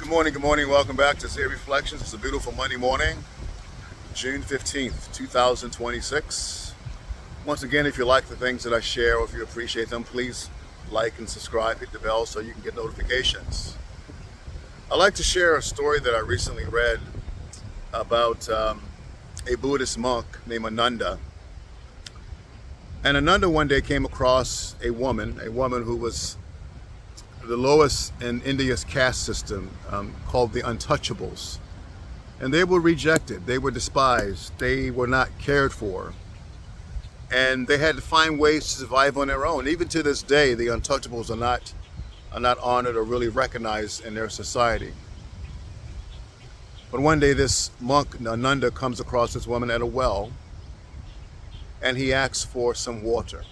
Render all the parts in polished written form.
Good morning. Welcome back to Say Reflections. It's a beautiful Monday morning, June 15th, 2026. Once again, if you like the things that I share or if you appreciate them, please like and subscribe, hit the bell so you can get notifications. I'd like to share a story that I recently read about a Buddhist monk named Ananda. And Ananda one day came across a woman who was the lowest in India's caste system, called the untouchables. And they were rejected, they were despised, they were not cared for. And they had to find ways to survive on their own. Even to this day, the untouchables are not honored or really recognized in their society. But one day this monk, Ananda, comes across this woman at a well, and he asks for some water.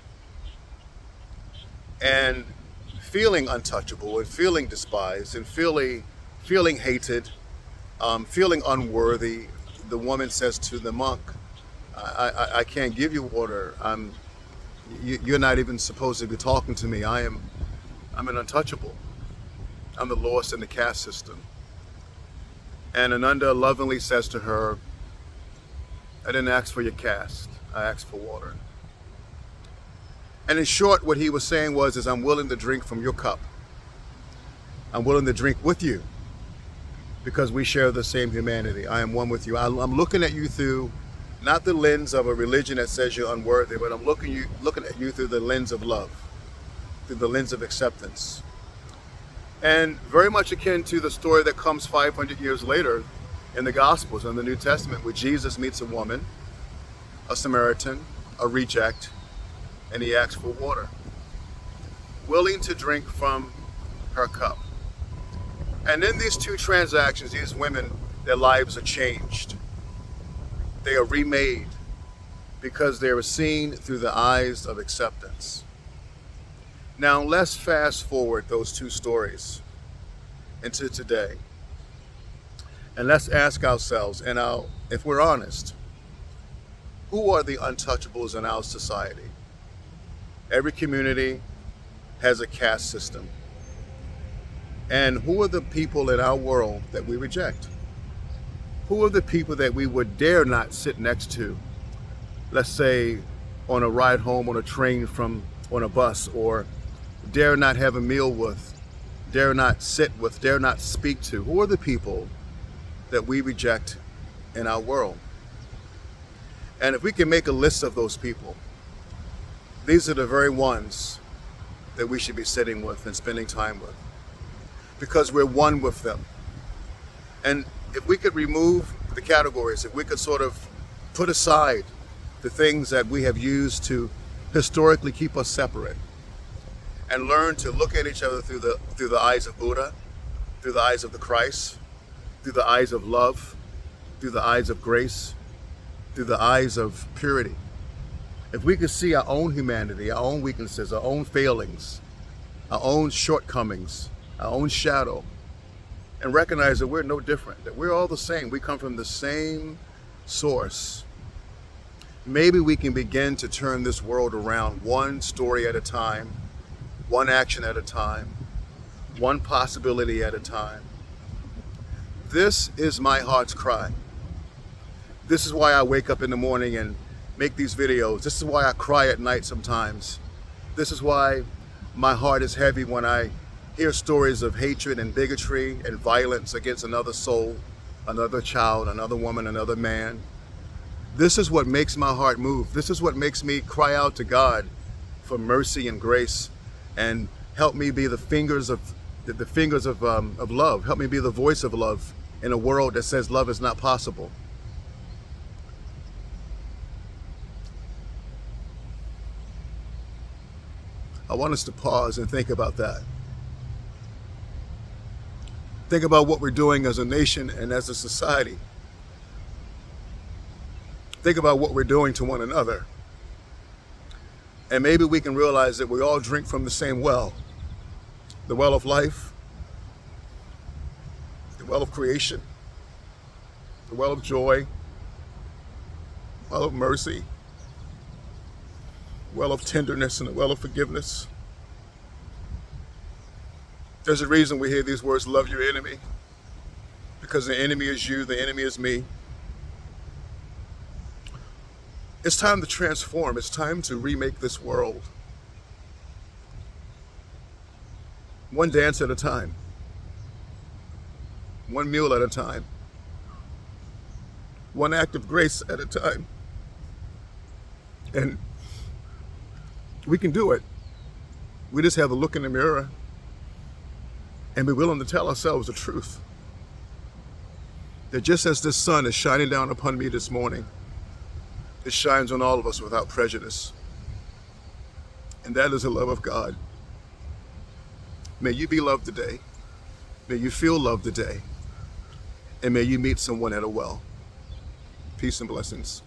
And feeling untouchable and feeling despised and feeling hated, feeling unworthy, the woman says to the monk, I can't give you water. You're not even supposed to be talking to me. I'm an untouchable. I'm the lowest in the caste system. And Ananda lovingly says to her, I didn't ask for your caste. I asked for water. And in short, what he was saying was, I'm willing to drink from your cup. I'm willing to drink with you because we share the same humanity. I am one with you. I'm looking at you through not the lens of a religion that says you're unworthy, but I'm looking at you through the lens of love, through the lens of acceptance. And very much akin to the story that comes 500 years later in the Gospels, in the New Testament, where Jesus meets a woman, a Samaritan, a reject, and he asks for water, willing to drink from her cup. And in these two transactions, these women, their lives are changed. They are remade because they were seen through the eyes of acceptance. Now let's fast forward those two stories into today. And let's ask ourselves, if we're honest, who are the untouchables in our society? Every community has a caste system. And who are the people in our world that we reject? Who are the people that we would dare not sit next to? Let's say on a ride home on a train on a bus, or dare not have a meal with, dare not sit with, dare not speak to. Who are the people that we reject in our world? And if we can make a list of those people, these are the very ones that we should be sitting with and spending time with, because we're one with them. And if we could remove the categories, if we could sort of put aside the things that we have used to historically keep us separate, and learn to look at each other through the eyes of Buddha, through the eyes of the Christ, through the eyes of love, through the eyes of grace, through the eyes of purity. If we could see our own humanity, our own weaknesses, our own failings, our own shortcomings, our own shadow, and recognize that we're no different, that we're all the same. We come from the same source. Maybe we can begin to turn this world around one story at a time, one action at a time, one possibility at a time. This is my heart's cry. This is why I wake up in the morning and make these videos. This is why I cry at night sometimes. This is why my heart is heavy when I hear stories of hatred and bigotry and violence against another soul, another child, another woman, another man. This is what makes my heart move. This is what makes me cry out to God for mercy and grace, and help me be the fingers of love. Help me be the voice of love in a world that says love is not possible. I want us to pause and think about that. Think about what we're doing as a nation and as a society. Think about what we're doing to one another. And maybe we can realize that we all drink from the same well, the well of life, the well of creation, the well of joy, well of mercy, well of tenderness, and a well of forgiveness. There's a reason we hear these words, love your enemy. because the enemy is you, the enemy is me. It's time to transform. It's time to remake this world. One dance at a time, one meal at a time, one act of grace at a time. And we can do it. We just have to look in the mirror and be willing to tell ourselves the truth. That just as this sun is shining down upon me this morning, it shines on all of us without prejudice. And that is the love of God. May you be loved today. May you feel loved today. And may you meet someone at a well. Peace and blessings.